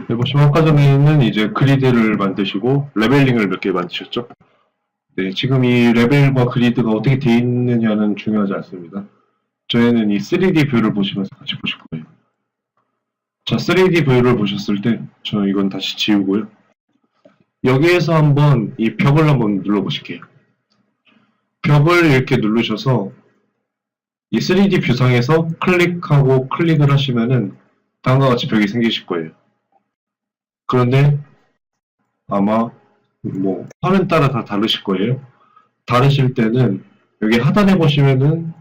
네, 보시면 아까 전에는 이제 그리드를 만드시고 레벨링을 몇 개 만드셨죠? 네, 지금 이 레벨과 그리드가 어떻게 되어 있느냐는 중요하지 않습니다. 저희는 이 3D 뷰를 보시면서 같이 보실 거예요. 자, 3D 뷰를 보셨을 때, 저 이건 다시 지우고요. 여기에서 한번 이 벽을 한번 눌러보실게요. 벽을 이렇게 누르셔서 이 3D 뷰상에서 클릭하고 클릭을 하시면은 다음과 같이 벽이 생기실 거예요. 그런데 아마 뭐 화면 따라 다 다르실 거예요. 다르실 때는 여기 하단에 보시면은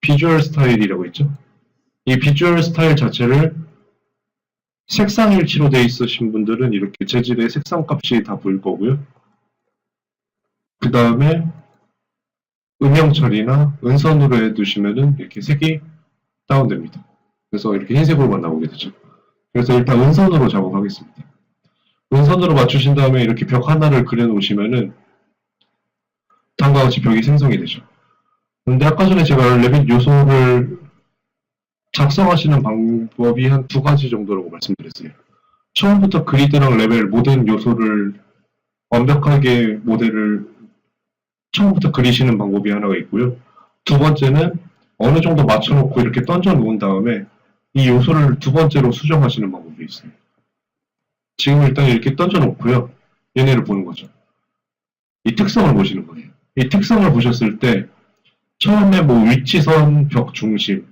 비주얼 스타일이라고 있죠. 이 비주얼 스타일 자체를 색상 일치로 되어 있으신 분들은 이렇게 재질의 색상 값이 다 보일 거고요. 그 다음에 음영 처리나 은선으로 해두시면은 이렇게 색이 다운됩니다. 그래서 이렇게 흰색으로만 나오게 되죠. 그래서 일단 은선으로 작업하겠습니다. 은선으로 맞추신 다음에 이렇게 벽 하나를 그려놓으시면은 다음과 같이 벽이 생성이 되죠. 근데 아까 전에 제가 레빗 요소를 작성하시는 방법이 한 두 가지 정도라고 말씀드렸어요. 처음부터 그리드랑 레벨 모든 요소를 완벽하게 모델을 처음부터 그리시는 방법이 하나가 있고요. 두 번째는 어느 정도 맞춰놓고 이렇게 던져 놓은 다음에 이 요소를 두 번째로 수정하시는 방법이 있어요. 지금 일단 이렇게 던져 놓고요. 얘네를 보는 거죠. 이 특성을 보시는 거예요. 이 특성을 보셨을 때 처음에 뭐 위치선, 벽 중심,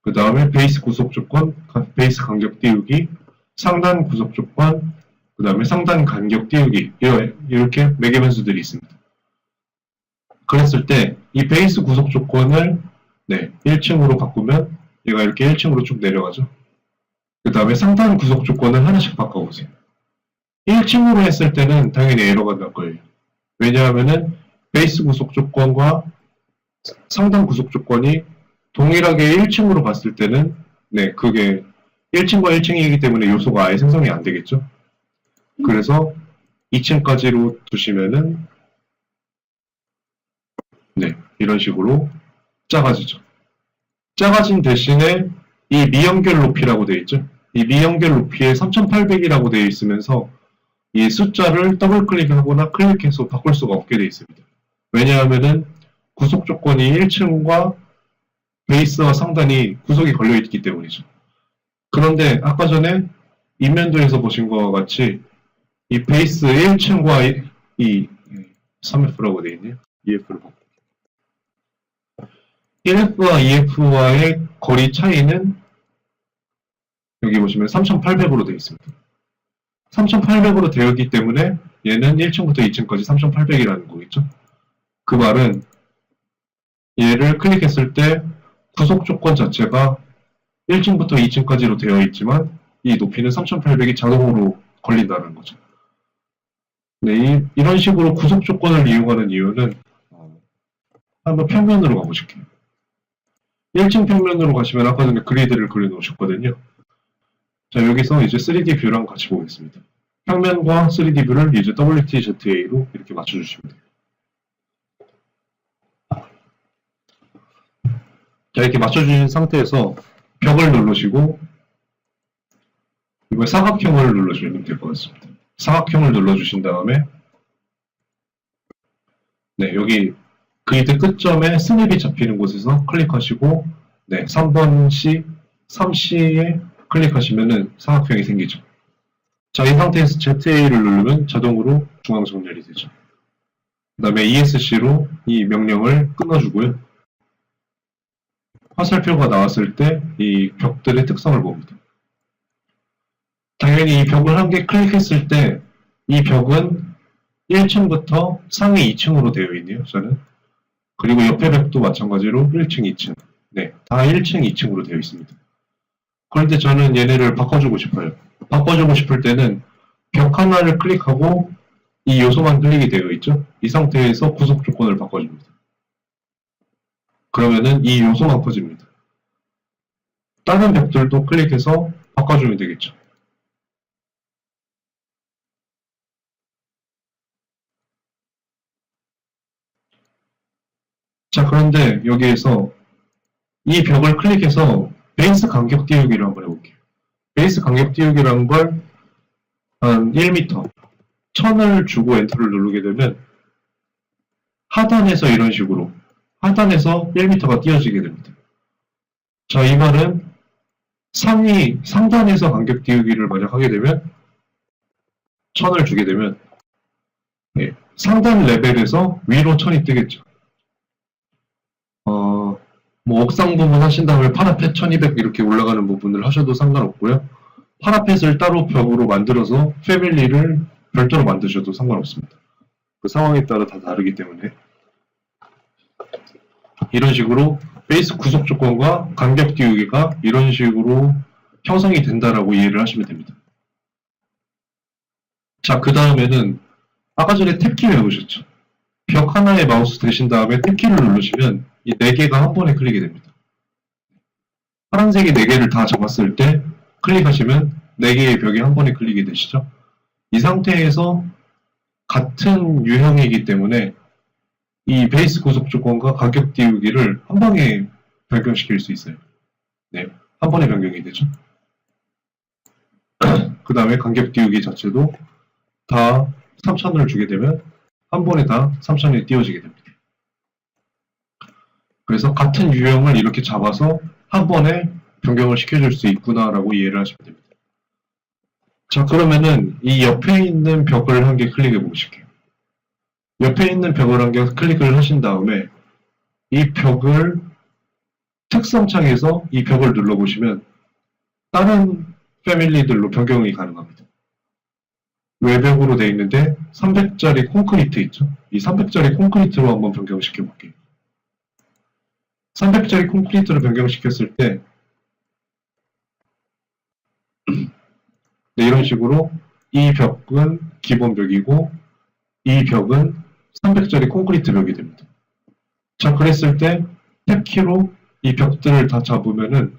그 다음에 베이스 구속 조건, 베이스 간격 띄우기, 상단 구속 조건, 그 다음에 상단 간격 띄우기 이렇게 매개 변수들이 있습니다. 그랬을 때 이 베이스 구속 조건을 1층으로 바꾸면 얘가 이렇게 1층으로 쭉 내려가죠. 그 다음에 상단 구속 조건을 하나씩 바꿔보세요. 1층으로 했을 때는 당연히 에러가 날 거예요. 왜냐하면은 베이스 구속 조건과 상단 구속 조건이 동일하게 1층으로 봤을 때는 그게 1층과 1층이기 때문에 요소가 아예 생성이 안 되겠죠. 그래서 2층까지로 두시면은 이런 식으로 작아지죠. 작아진 대신에 이 미연결 높이라고 되어 있죠. 이 미연결 높이에 3800이라고 되어 있으면서 이 숫자를 더블 클릭하거나 클릭해서 바꿀 수가 없게 되어 있습니다. 왜냐하면은 구속 조건이 1층과 베이스와 상단이 구속이 걸려 있기 때문이죠. 그런데 아까 전에 인면도에서 보신 것과 같이 이 베이스 1층과 이 3F라고 되어 있네요. 2F를 바꿔. 1F와 2F와의 거리 차이는 여기 보시면 3800으로 되어 있습니다. 3800으로 되어 있기 때문에 얘는 1층부터 2층까지 3800이라는 거겠죠. 그 말은 얘를 클릭했을 때 구속 조건 자체가 1층부터 2층까지로 되어 있지만 이 높이는 3800이 자동으로 걸린다는 거죠. 이런 식으로 구속 조건을 이용하는 이유는 한번 평면으로 가보실게요. 1층 평면으로 가시면 아까 전에 그리드를 그려놓으셨거든요. 자, 여기서 이제 3D 뷰랑 같이 보겠습니다. 평면과 3D 뷰를 이제 WTZA로 이렇게 맞춰주시면 돼요. 자, 이렇게 맞춰주신 상태에서 벽을 누르시고 이거 사각형을 눌러주시면 될 것 같습니다. 사각형을 눌러주신 다음에 여기 그리드 끝점에 스냅이 잡히는 곳에서 클릭하시고 3번 C, 3C에 클릭하시면은 사각형이 생기죠. 자, 이 상태에서 ZA를 누르면 자동으로 중앙 정렬이 되죠. 그 다음에 ESC로 이 명령을 끊어주고요. 화살표가 나왔을 때 이 벽들의 특성을 봅니다. 당연히 이 벽을 한 개 클릭했을 때 이 벽은 1층부터 상위 2층으로 되어 있네요. 저는. 그리고 옆에 벽도 마찬가지로 1층, 2층. 다 1층, 2층으로 되어 있습니다. 그런데 저는 얘네를 바꿔주고 싶어요. 바꿔주고 싶을 때는 벽 하나를 클릭하고 이 요소만 클릭이 되어 있죠. 이 상태에서 구속 조건을 바꿔줍니다. 그러면은 이 요소만 커집니다. 다른 벽들도 클릭해서 바꿔주면 되겠죠. 자, 그런데 여기에서 이 벽을 클릭해서 베이스 간격 띄우기를 한번 해볼게요. 베이스 간격 띄우기라는 걸 한 1m, 1000을 주고 엔터를 누르게 되면 하단에서 이런 식으로 하단에서 1m가 띄어지게 됩니다. 자, 이 말은 상단에서 간격 띄우기를 만약 하게 되면 1000을 주게 되면 상단 레벨에서 위로 1000이 뜨겠죠. 뭐 옥상 부분 하신 다음에 파라펫 1200 이렇게 올라가는 부분을 하셔도 상관없고요. 파라펫을 따로 벽으로 만들어서 패밀리를 별도로 만드셔도 상관없습니다. 그 상황에 따라 다 다르기 때문에 이런 식으로 베이스 구속 조건과 간격 띄우기가 이런 식으로 형성이 된다라고 이해를 하시면 됩니다. 자, 그 다음에는 아까 전에 탭키 외우셨죠? 벽 하나에 마우스 대신 다음에 탭키를 누르시면 이 4개가 한 번에 클릭이 됩니다. 파란색이 4개를 다 잡았을 때 클릭하시면 4개의 벽이 한 번에 클릭이 되시죠? 이 상태에서 같은 유형이기 때문에 이 베이스 구속 조건과 가격 띄우기를 한 방에 변경시킬 수 있어요. 네, 한 번에 변경이 되죠. 그 다음에 간격 띄우기 자체도 다 3000을 주게 되면 한 번에 다 3000이 띄워지게 됩니다. 그래서 같은 유형을 이렇게 잡아서 한 번에 변경을 시켜줄 수 있구나라고 이해를 하시면 됩니다. 자, 그러면은 이 옆에 있는 벽을 한 개 클릭해 보실게요. 옆에 있는 벽을 한 개 클릭을 하신 다음에 이 벽을 특성창에서 이 벽을 눌러보시면 다른 패밀리들로 변경이 가능합니다. 외벽으로 되어 있는데 300짜리 콘크리트 있죠? 이 300짜리 콘크리트로 한번 변경시켜 볼게요. 300짜리 콘크리트로 변경시켰을 때 네, 이런 식으로 이 벽은 기본 벽이고 이 벽은 300짜리 콘크리트 벽이 됩니다. 자, 그랬을 때 탭키로 이 벽들을 다 잡으면은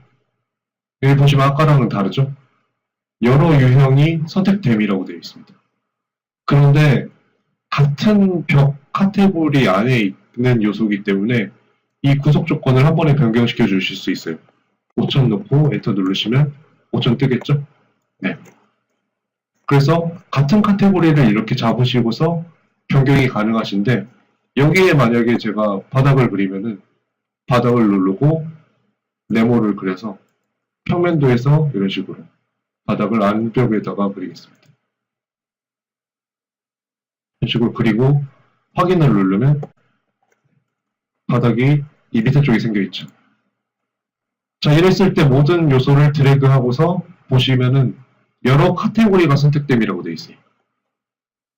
여기 보시면 아까랑은 다르죠? 여러 유형이 선택됨이라고 되어 있습니다. 그런데 같은 벽 카테고리 안에 있는 요소이기 때문에 이 구속 조건을 한 번에 변경시켜 주실 수 있어요. 5000 넣고 엔터 누르시면 5000 뜨겠죠? 네. 그래서 같은 카테고리를 이렇게 잡으시고서 변경이 가능하신데 여기에 만약에 제가 바닥을 그리면은 바닥을 누르고 네모를 그려서 평면도에서 이런 식으로 바닥을 안벽에다가 그리겠습니다. 이런 식으로 그리고 확인을 누르면 바닥이 이 밑에 쪽에 생겨있죠. 자, 이랬을 때 모든 요소를 드래그하고서 보시면은 여러 카테고리가 선택됨이라고 되어 있어요.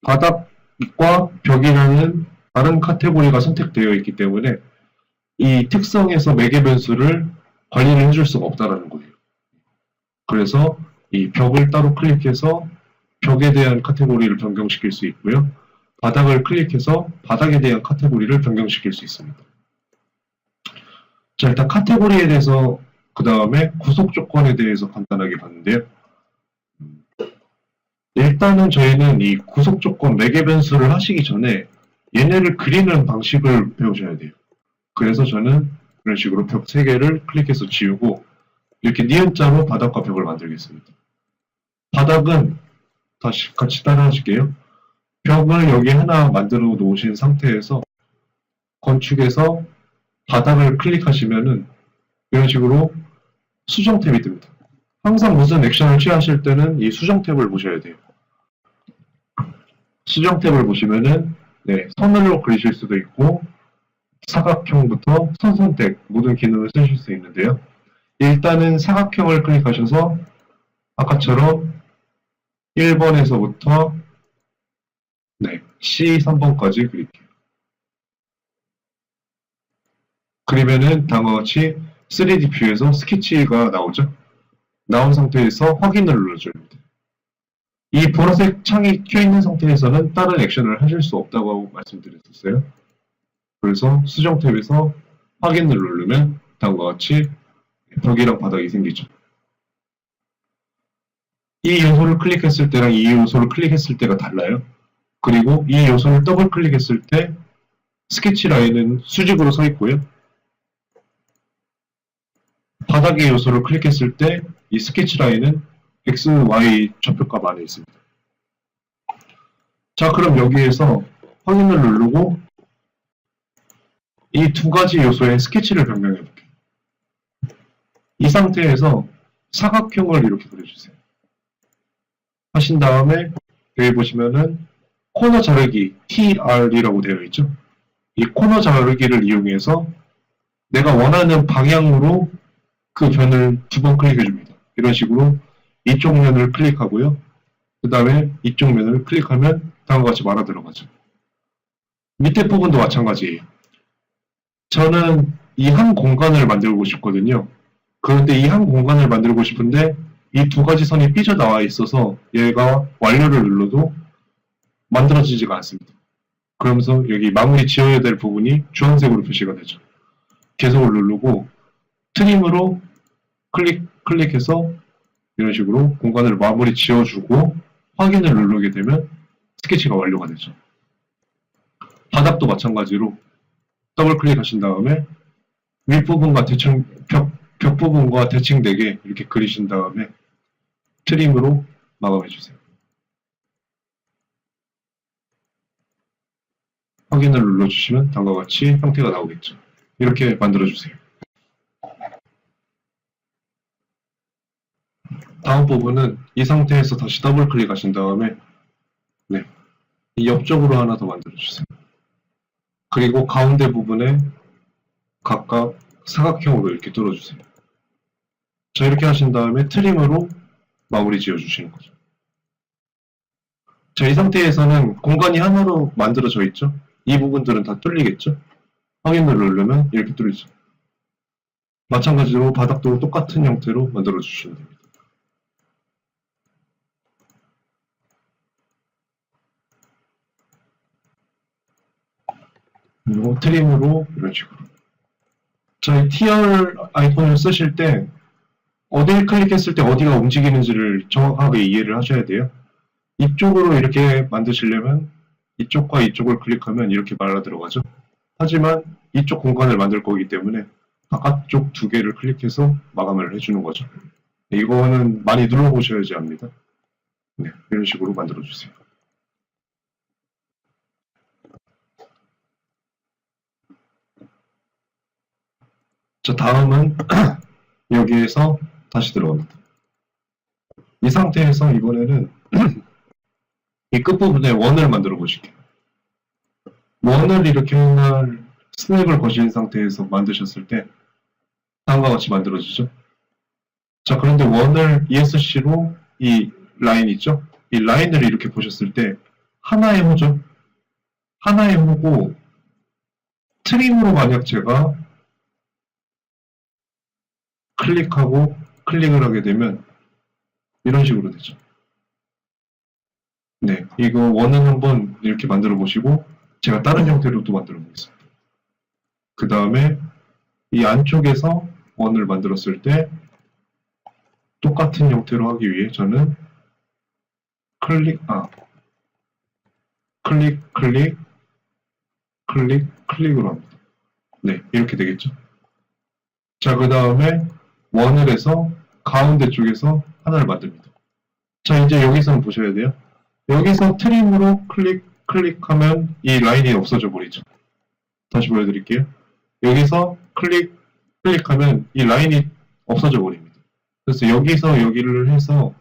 바닥과 벽이라는 다른 카테고리가 선택되어 있기 때문에 이 특성에서 매개 변수를 관리를 해줄 수가 없다라는 거예요. 그래서 이 벽을 따로 클릭해서 벽에 대한 카테고리를 변경시킬 수 있고요. 바닥을 클릭해서 바닥에 대한 카테고리를 변경시킬 수 있습니다. 자, 일단 카테고리에 대해서 그 다음에 구속 조건에 대해서 간단하게 봤는데요. 일단은 저희는 이 구속 조건 매개 변수를 하시기 전에 얘네를 그리는 방식을 배우셔야 돼요. 그래서 저는 이런 식으로 벽 3개를 클릭해서 지우고 이렇게 니은자로 바닥과 벽을 만들겠습니다. 바닥은 다시 같이 따라 하실게요. 벽을 여기 하나 만들어 놓으신 상태에서 건축에서 바닥을 클릭하시면은 이런 식으로 수정 탭이 뜹니다. 항상 무슨 액션을 취하실 때는 이 수정 탭을 보셔야 돼요. 수정 탭을 보시면은 네, 선으로 그리실 수도 있고 사각형부터 선 선택 모든 기능을 쓰실 수 있는데요. 일단은 사각형을 클릭하셔서 아까처럼 1번에서부터 네, C3번까지 그릴게요. 그리면은 다음과 같이 3D 뷰에서 스케치가 나오죠. 나온 상태에서 확인을 눌러줍니다. 이 보라색 창이 켜있는 상태에서는 다른 액션을 하실 수 없다고 말씀드렸었어요. 그래서 수정 탭에서 확인을 누르면 다음과 같이 벽이랑 바닥이 생기죠. 이 요소를 클릭했을 때랑 이 요소를 클릭했을 때가 달라요. 그리고 이 요소를 더블 클릭했을 때 스케치 라인은 수직으로 서 있고요. 바닥의 요소를 클릭했을 때 이 스케치 라인은 X, Y 좌표값 안에 있습니다. 자, 그럼 여기에서 확인을 누르고 이 두 가지 요소의 스케치를 변경해 볼게요. 이 상태에서 사각형을 이렇게 그려주세요. 하신 다음에 여기 보시면은 코너 자르기 TR이라고 되어 있죠. 이 코너 자르기를 이용해서 내가 원하는 방향으로 그 변을 두 번 클릭해 줍니다. 이런 식으로 이쪽 면을 클릭하고요. 그 다음에 이쪽 면을 클릭하면 다음과 같이 말아 들어가죠. 밑에 부분도 마찬가지예요. 저는 이 한 공간을 만들고 싶거든요. 그런데 이 한 공간을 만들고 싶은데 이 두 가지 선이 삐져나와 있어서 얘가 완료를 눌러도 만들어지지가 않습니다. 그러면서 여기 마무리 지어야 될 부분이 주황색으로 표시가 되죠. 계속을 누르고 트림으로 클릭해서 이런 식으로 공간을 마무리 지어주고 확인을 누르게 되면 스케치가 완료가 되죠. 바닥도 마찬가지로 더블 클릭하신 다음에 윗부분과 벽 부분과 대칭되게 이렇게 그리신 다음에 트림으로 마감해주세요. 확인을 눌러주시면 다음과 같이 형태가 나오겠죠. 이렇게 만들어주세요. 다음 부분은 이 상태에서 다시 더블 클릭하신 다음에 이 옆쪽으로 하나 더 만들어주세요. 그리고 가운데 부분에 각각 사각형으로 이렇게 뚫어주세요. 자, 이렇게 하신 다음에 트림으로 마무리 지어주시는 거죠. 자, 이 상태에서는 공간이 하나로 만들어져 있죠. 이 부분들은 다 뚫리겠죠. 확인을 누르면 이렇게 뚫리죠. 마찬가지로 바닥도 똑같은 형태로 만들어 주시면 됩니다. 그리고 트림으로 이런 식으로. 자, 이 TR 아이콘을 쓰실 때 어디를 클릭했을 때 어디가 움직이는지를 정확하게 이해를 하셔야 돼요. 이쪽으로 이렇게 만드시려면 이쪽과 이쪽을 클릭하면 이렇게 말아 들어가죠. 하지만 이쪽 공간을 만들 거기 때문에 바깥쪽 두 개를 클릭해서 마감을 해주는 거죠. 이거는 많이 눌러보셔야지 합니다. 네, 이런 식으로 만들어주세요. 자, 다음은 여기에서 다시 들어갑니다. 이 상태에서 이번에는 이 끝부분에 원을 만들어 보실게요. 원을 이렇게 맨날 스냅을 거신 상태에서 만드셨을 때 다음과 같이 만들어지죠. 자, 그런데 원을 ESC로 이 라인 있죠? 이 라인을 이렇게 보셨을 때 하나의 호죠. 하나의 호고 트림으로 만약 제가 클릭하고 클릭을 하게 되면 이런 식으로 되죠. 네, 이거 원은 한번 이렇게 만들어 보시고 제가 다른 형태로 또 만들어 보겠습니다. 그 다음에 이 안쪽에서 원을 만들었을 때 똑같은 형태로 하기 위해 저는 클릭으로 합니다. 네, 이렇게 되겠죠. 자, 그 다음에 원을 해서 가운데 쪽에서 하나를 만듭니다. 자, 이제 여기서 보셔야 돼요. 여기서 트림으로 클릭하면 이 라인이 없어져 버리죠. 다시 보여드릴게요. 여기서 클릭하면 이 라인이 없어져 버립니다. 그래서 여기서 여기를 해서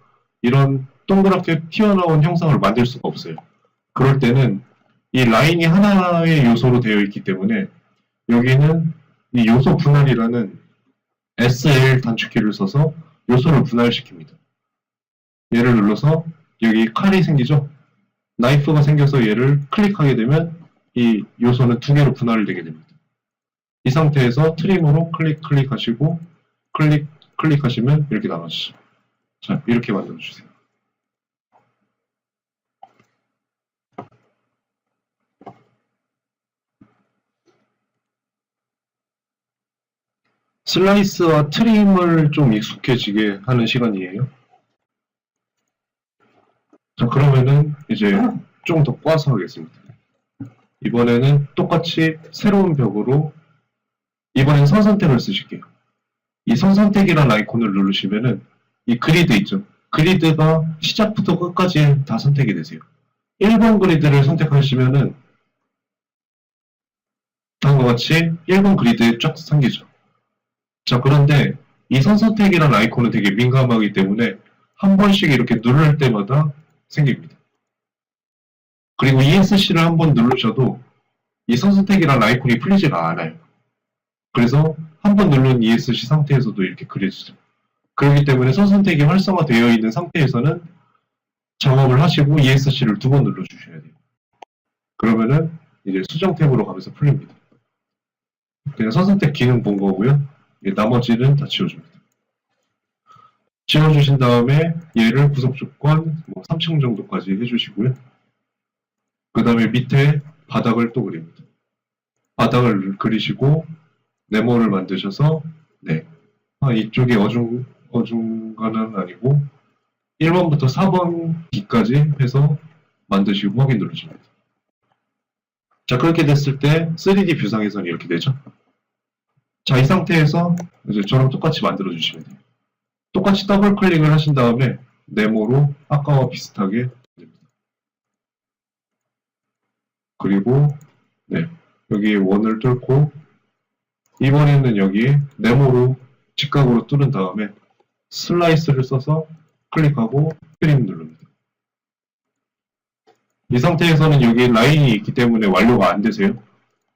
이런 동그랗게 튀어나온 형상을 만들 수가 없어요. 그럴 때는 이 라인이 하나의 요소로 되어 있기 때문에 여기는 이 요소 분할이라는 SL 단축키를 써서 요소를 분할시킵니다. 얘를 눌러서 여기 칼이 생기죠? 나이프가 생겨서 얘를 클릭하게 되면 이 요소는 두 개로 분할되게 됩니다. 이 상태에서 트림으로 클릭하시고 클릭하시면 이렇게 나와지죠. 자, 이렇게 만들어주세요. 슬라이스와 트림을 좀 익숙해지게 하는 시간이에요. 자, 그러면은 이제 좀 더 꽈서 하겠습니다. 이번에는 똑같이 새로운 벽으로 이번엔 선 선택을 쓰실게요. 이 선 선택이라는 아이콘을 누르시면은 이 그리드 있죠. 그리드가 시작부터 끝까지 다 선택이 되세요. 1번 그리드를 선택하시면은 다음과 같이 1번 그리드에 쫙 생기죠. 자, 그런데 이 선 선택이라는 아이콘은 되게 민감하기 때문에 한 번씩 이렇게 누를 때마다 생깁니다. 그리고 ESC를 한번 누르셔도 이 선 선택이라는 아이콘이 풀리지가 않아요. 그래서 한 번 누른 ESC 상태에서도 이렇게 그려지죠. 그렇기 때문에 선 선택이 활성화되어 있는 상태에서는 작업을 하시고 ESC를 2번 눌러주셔야 돼요. 그러면은 이제 수정 탭으로 가면서 풀립니다. 그냥 선 선택 기능 본 거고요. 나머지는 다 지워줍니다. 지워주신 다음에 얘를 구석 조건 3층 정도까지 해주시고요. 그 다음에 밑에 바닥을 또 그립니다. 바닥을 그리시고 네모를 만드셔서 이쪽에 어중간은 아니고 1번부터 4번 뒤까지 해서 만드시고 확인 누르십니다. 자, 그렇게 됐을 때 3D 뷰상에서는 이렇게 되죠. 자, 이 상태에서 이제 저랑 똑같이 만들어 주시면 돼요. 똑같이 더블 클릭을 하신 다음에 네모로 아까와 비슷하게 됩니다. 그리고 여기 원을 뚫고 이번에는 여기 네모로 직각으로 뚫은 다음에 슬라이스를 써서 클릭하고 트림 누릅니다. 이 상태에서는 여기 라인이 있기 때문에 완료가 안 되세요.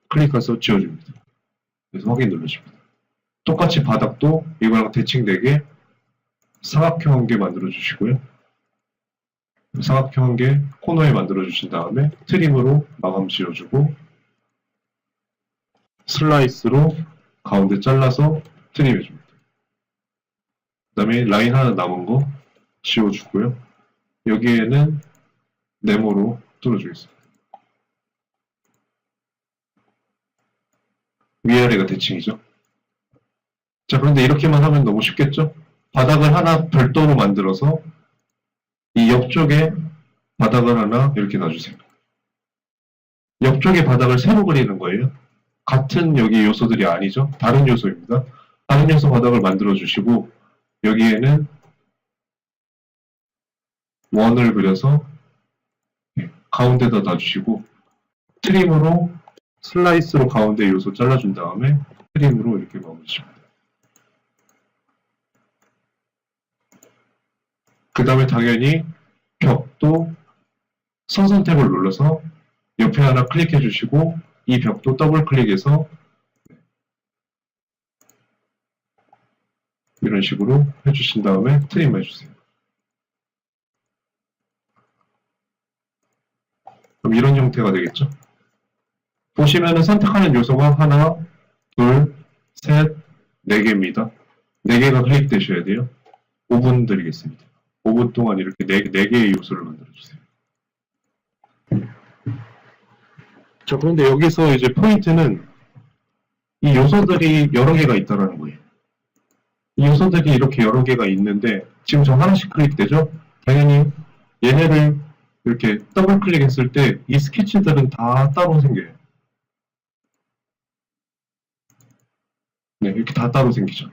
클릭해서 지워줍니다. 그래서 확인 누르십니다. 똑같이 바닥도 이거랑 대칭되게 사각형 한 개 만들어 주시고요. 사각형 한 개 코너에 만들어 주신 다음에 트림으로 마감 지어주고 슬라이스로 가운데 잘라서 트림해 줍니다. 그 다음에 라인 하나 남은 거 지워주고요. 여기에는 네모로 뚫어주겠습니다. 위아래가 대칭이죠. 자, 그런데 이렇게만 하면 너무 쉽겠죠? 바닥을 하나 별도로 만들어서 이 옆쪽에 바닥을 하나 이렇게 놔주세요. 옆쪽에 바닥을 새로 그리는 거예요. 같은 여기 요소들이 아니죠. 다른 요소입니다. 다른 요소 바닥을 만들어 주시고 여기에는 원을 그려서 가운데다 놔주시고 트림으로 슬라이스로 가운데 요소 잘라준 다음에 트림으로 이렇게 마무리십니다. 그 다음에 당연히 벽도 선 선택을 눌러서 옆에 하나 클릭해 주시고 이 벽도 더블 클릭해서 이런 식으로 해주신 다음에 트림 해주세요. 그럼 이런 형태가 되겠죠? 보시면은 선택하는 요소가 하나, 둘, 셋, 4개입니다. 4개가 클릭되셔야 돼요. 5분 드리겠습니다. 5분 동안 이렇게 4개의 요소를 만들어주세요. 자, 그런데 여기서 이제 포인트는 이 요소들이 여러 개가 있다는 거예요. 이 요소들이 이렇게 여러 개가 있는데 지금 저 하나씩 클릭되죠? 당연히 얘네를 이렇게 더블 클릭했을 때 이 스케치들은 다 따로 생겨요. 이렇게 다 따로 생기죠.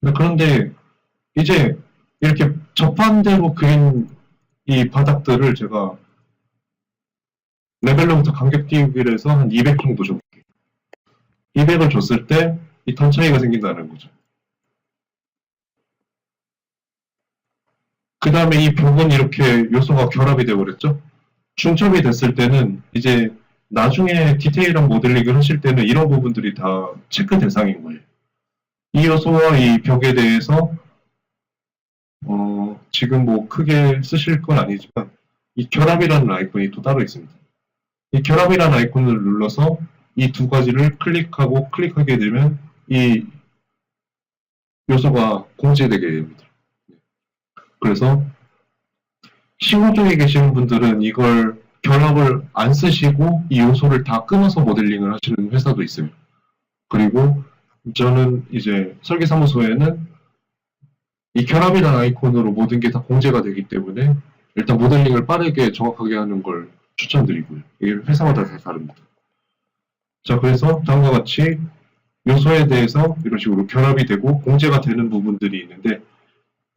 그런데 이제 이렇게 접한대로 그린 이 바닥들을 제가 레벨로부터 간격 띄우기를 해서 한 200 정도 줘볼게요. 200을 줬을 때 이 턴 차이가 생긴다는 거죠. 그 다음에 이 벽은 이렇게 요소가 결합이 되어버렸죠. 중첩이 됐을 때는 이제 나중에 디테일한 모델링을 하실 때는 이런 부분들이 다 체크 대상인 거예요. 이 요소와 이 벽에 대해서 지금 뭐 크게 쓰실 건 아니지만 이 결합이라는 아이콘이 또 따로 있습니다. 이 결합이라는 아이콘을 눌러서 이 두 가지를 클릭하고 클릭하게 되면 이 요소가 공제되게 됩니다. 그래서 시공 쪽에 계시는 분들은 이걸 결합을 안 쓰시고 이 요소를 다 끊어서 모델링을 하시는 회사도 있어요. 그리고 저는 이제 설계사무소에는 이 결합이라는 아이콘으로 모든 게 다 공제가 되기 때문에 일단 모델링을 빠르게 정확하게 하는 걸 추천드리고요. 이게 회사마다 다 다릅니다. 자, 그래서 다음과 같이 요소에 대해서 이런 식으로 결합이 되고 공제가 되는 부분들이 있는데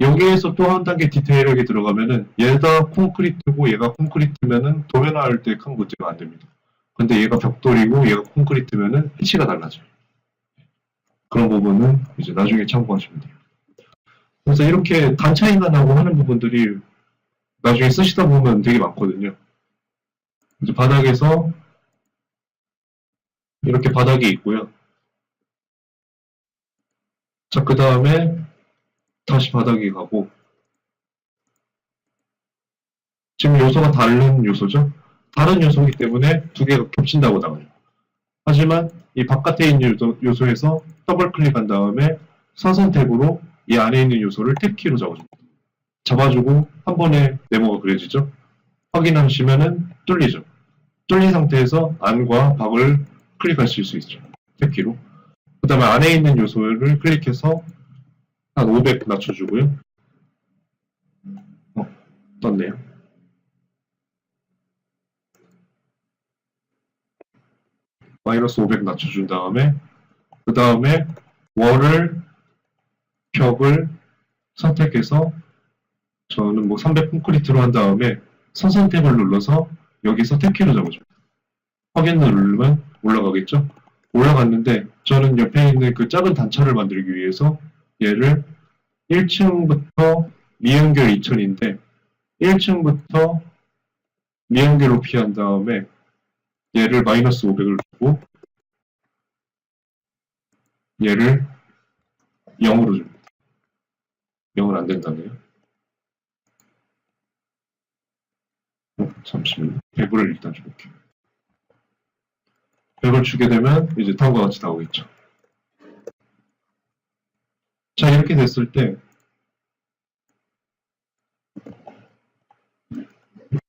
여기에서 또 한 단계 디테일하게 들어가면은 얘가 콘크리트고 얘가 콘크리트면은 도면화할 때 큰 문제가 안 됩니다. 근데 얘가 벽돌이고 얘가 콘크리트면은 해치가 달라져요. 그런 부분은 이제 나중에 참고하시면 돼요. 그래서 이렇게 단 차이가 나고 하는 부분들이 나중에 쓰시다 보면 되게 많거든요. 이제 바닥에서 이렇게 바닥이 있고요. 자, 그 다음에 다시 바닥이 가고, 지금 요소가 다른 요소죠? 다른 요소이기 때문에 두 개가 겹친다고 나와요. 하지만 이 바깥에 있는 요소에서 더블 클릭한 다음에 사선 탭으로 이 안에 있는 요소를 탭키로 잡아줍니다. 잡아주고 한 번에 네모가 그려지죠? 확인하시면은 뚫리죠? 뚫린 상태에서 안과 밖을 클릭하실 수 있죠. 탭키로. 그 다음에 안에 있는 요소를 클릭해서 한 500 낮춰주고요. 떴네요. 마이너스 500 낮춰준 다음에 그 다음에 월을 벽을 선택해서 저는 뭐 300 콘크리트로 한 다음에 선선 탭을 눌러서 여기서 탭키로 잡아줍니다. 확인을 누르면 올라가겠죠? 올라갔는데 저는 옆에 있는 그 작은 단차를 만들기 위해서 얘를 1층부터 미연결 2000인데 1층부터 미연결 높이 한 다음에 얘를 마이너스 500을 주고 얘를 0으로 줍니다. 0은 안 된다네요. 잠시만요. 100을 일단 줄게요. 100을 주게 되면 이제 다음과 같이 나오겠죠. 자, 이렇게 됐을 때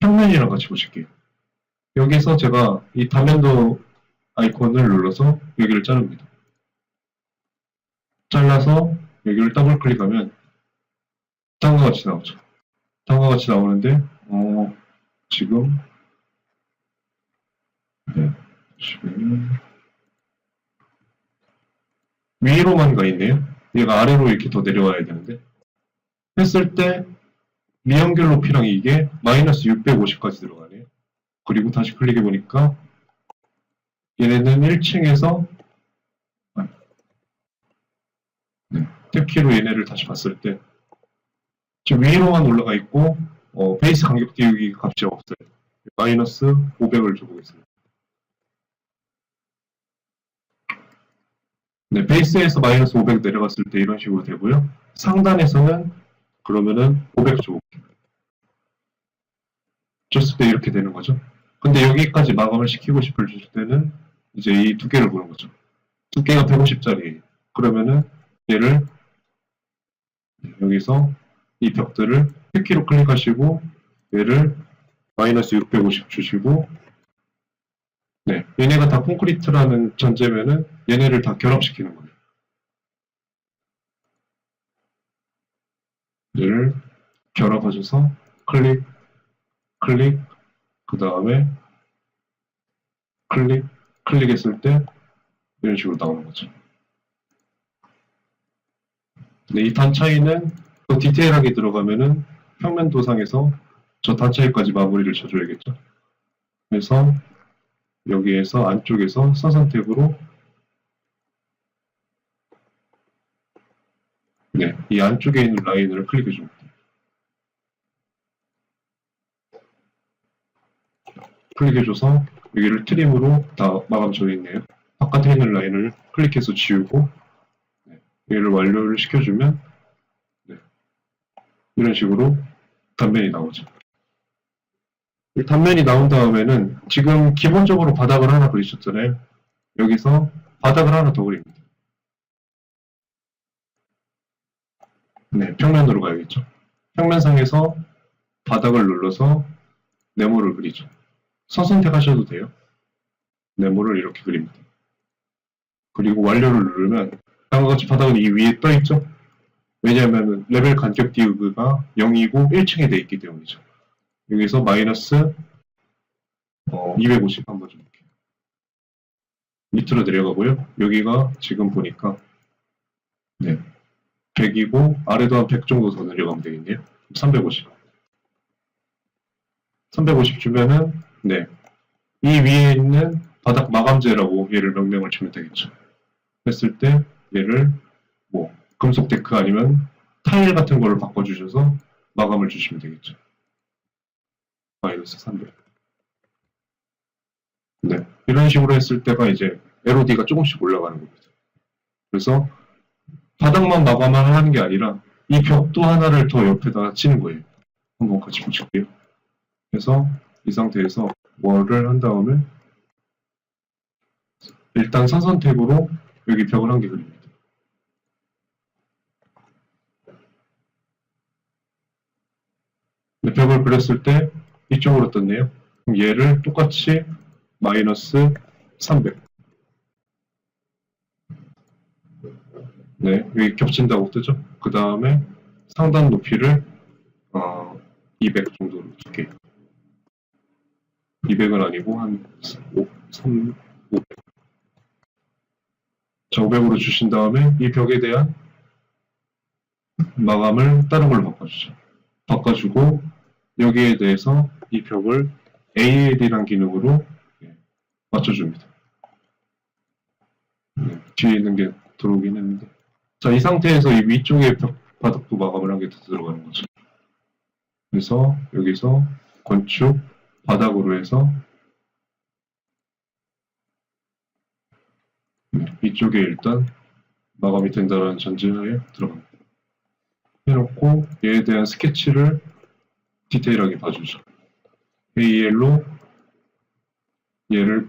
평면이랑 같이 보실게요. 여기서 제가 이 단면도 아이콘을 눌러서 여기를 자릅니다. 잘라서 여기를 더블 클릭하면 다음과 같이 나오죠. 다음과 같이 나오는데 지금 지금 위로만 가 있네요. 얘가 아래로 이렇게 더 내려와야 되는데 했을 때 미연결 높이랑 이게 마이너스 650까지 들어가네요. 그리고 다시 클릭해 보니까 얘네는 1층에서 탭키로 얘네를 다시 봤을 때 지금 위로만 올라가 있고 베이스 간격 띄우기 값이 없어요. 마이너스 500을 줘보겠습니다. 네, 베이스에서 마이너스 500 내려갔을 때 이런 식으로 되고요. 상단에서는 그러면은 500 줘볼게요. 줬을 때 이렇게 되는 거죠. 근데 여기까지 마감을 시키고 싶을 때는 이제 이 두께를 보는 거죠. 두께가 150짜리예요. 그러면은 얘를 여기서 이 벽들을 탭키로 클릭하시고 얘를 마이너스 650 주시고 네, 얘네가 다 콘크리트라는 전제면은 얘네를 다 결합시키는 거예요. 얘를 결합하셔서 클릭, 클릭, 그 다음에 클릭, 클릭했을 때 이런 식으로 나오는 거죠. 네, 이 단 차이는 더 디테일하게 들어가면은 평면 도상에서 저 단 차이까지 마무리를 쳐줘야겠죠. 그래서 여기에서 안쪽에서 사선 탭으로 네, 이 안쪽에 있는 라인을 클릭해 줍니다. 클릭해줘서 여기를 트림으로 다 마감 져 있네요. 바깥에 있는 라인을 클릭해서 지우고 네, 얘를 완료를 시켜주면 네, 이런 식으로 단면이 나오죠. 이 단면이 나온 다음에는 지금 기본적으로 바닥을 하나 그리셨잖아요. 여기서 바닥을 하나 더 그립니다. 네, 평면으로 가야겠죠. 평면상에서 바닥을 눌러서 네모를 그리죠. 선선택하셔도 돼요. 네모를 이렇게 그립니다. 그리고 완료를 누르면 다음과 같이 바닥은 이 위에 떠있죠. 왜냐하면 레벨 간격 띄우기가 0이고 1층에 돼 있기 때문이죠. 여기서 마이너스 250 한번 줄게요. 밑으로 내려가고요. 여기가 지금 보니까 네, 100이고 아래도 한 100 정도 더 내려가면 되겠네요. 350. 350 주면은 네. 이 위에 있는 바닥 마감재라고 얘를 명령을 주면 되겠죠. 했을 때 얘를 뭐 금속 데크 아니면 타일 같은 걸로 바꿔주셔서 마감을 주시면 되겠죠. 마이너스 300. 네. 이런 식으로 했을 때가 이제 LOD가 조금씩 올라가는 겁니다. 그래서 바닥만 마감을 하는 게 아니라 이 벽도 하나를 더 옆에다 치는 거예요. 한번 같이 보실게요. 그래서 이 상태에서 월을 한 다음에 일단 선선택으로 여기 벽을 한 개 그립니다. 벽을 그렸을 때 이쪽으로 떴네요. 그럼 얘를 똑같이 마이너스 300. 네, 여기 겹친다고 뜨죠? 그 다음에 상단 높이를 200 정도로 줄게요. 200은 아니고 한 500. 자, 500으로 주신 다음에 이 벽에 대한 마감을 다른 걸로 바꿔주죠. 바꿔주고 여기에 대해서 이 벽을 AL이란 기능으로 맞춰줍니다. 뒤에 있는 게 들어오긴 했는데 자, 이 상태에서 이 위쪽에 벽 바닥도 마감을 한 개 더 들어가는 거죠. 그래서 여기서 건축 바닥으로 해서 이쪽에 일단 마감이 된다는 전제하에 들어갑니다. 해놓고 얘에 대한 스케치를 디테일하게 봐주죠. AL로 얘를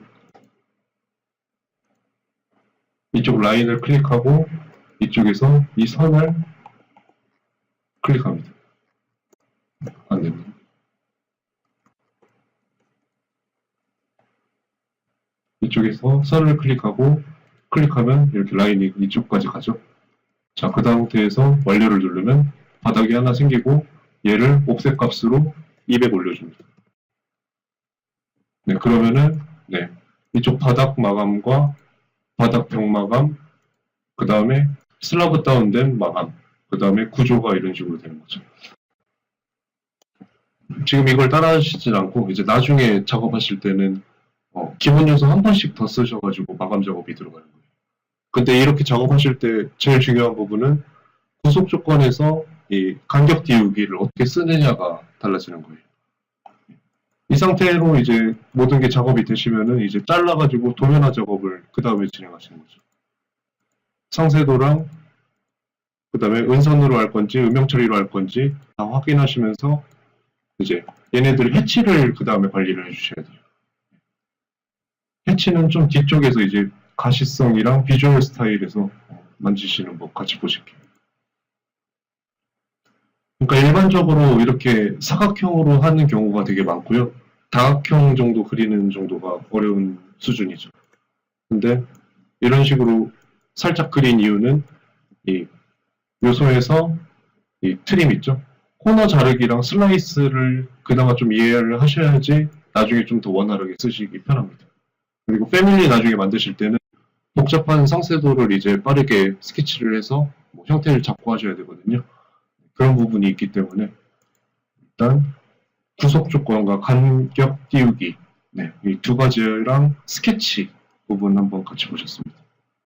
이쪽 라인을 클릭하고 이쪽에서 이 선을 클릭합니다. 안 됩니다. 이쪽에서 선을 클릭하면 이렇게 라인이 이쪽까지 가죠. 자, 그 상태에서 완료를 누르면 바닥이 하나 생기고 얘를 옵셋 값으로 200 올려줍니다. 네, 그러면은 네, 이쪽 바닥 마감과 바닥 벽 마감, 그 다음에 슬라브 다운된 마감, 그 다음에 구조가 이런 식으로 되는 거죠. 지금 이걸 따라 하시진 않고 이제 나중에 작업하실 때는 기본 요소 한 번씩 더 쓰셔가지고 마감 작업이 들어가는 거예요. 근데 이렇게 작업하실 때 제일 중요한 부분은 구속 조건에서 이 간격 띄우기를 어떻게 쓰느냐가 달라지는 거예요. 이 상태로 이제 모든 게 작업이 되시면은 이제 잘라가지고 도면화 작업을 그 다음에 진행하시는 거죠. 상세도랑 그 다음에 은선으로 할 건지 음영 처리로 할 건지 다 확인하시면서 이제 얘네들 해치를 그 다음에 관리를 해주셔야 돼요. 해치는 좀 뒤쪽에서 이제 가시성이랑 비주얼 스타일에서 만지시는 법 같이 보실게요. 그러니까 일반적으로 이렇게 사각형으로 하는 경우가 되게 많고요. 다각형 정도 그리는 정도가 어려운 수준이죠. 근데 이런 식으로 살짝 그린 이유는 이 요소에서 이 트림 있죠. 코너 자르기랑 슬라이스를 그나마 좀 이해를 하셔야지 나중에 좀 더 원활하게 쓰시기 편합니다. 그리고 패밀리 나중에 만드실 때는 복잡한 상세도를 이제 빠르게 스케치를 해서 뭐 형태를 잡고 하셔야 되거든요. 그런 부분이 있기 때문에 일단 구속 조건과 간격 띄우기 이 두 가지랑 스케치 부분 한번 같이 보셨습니다.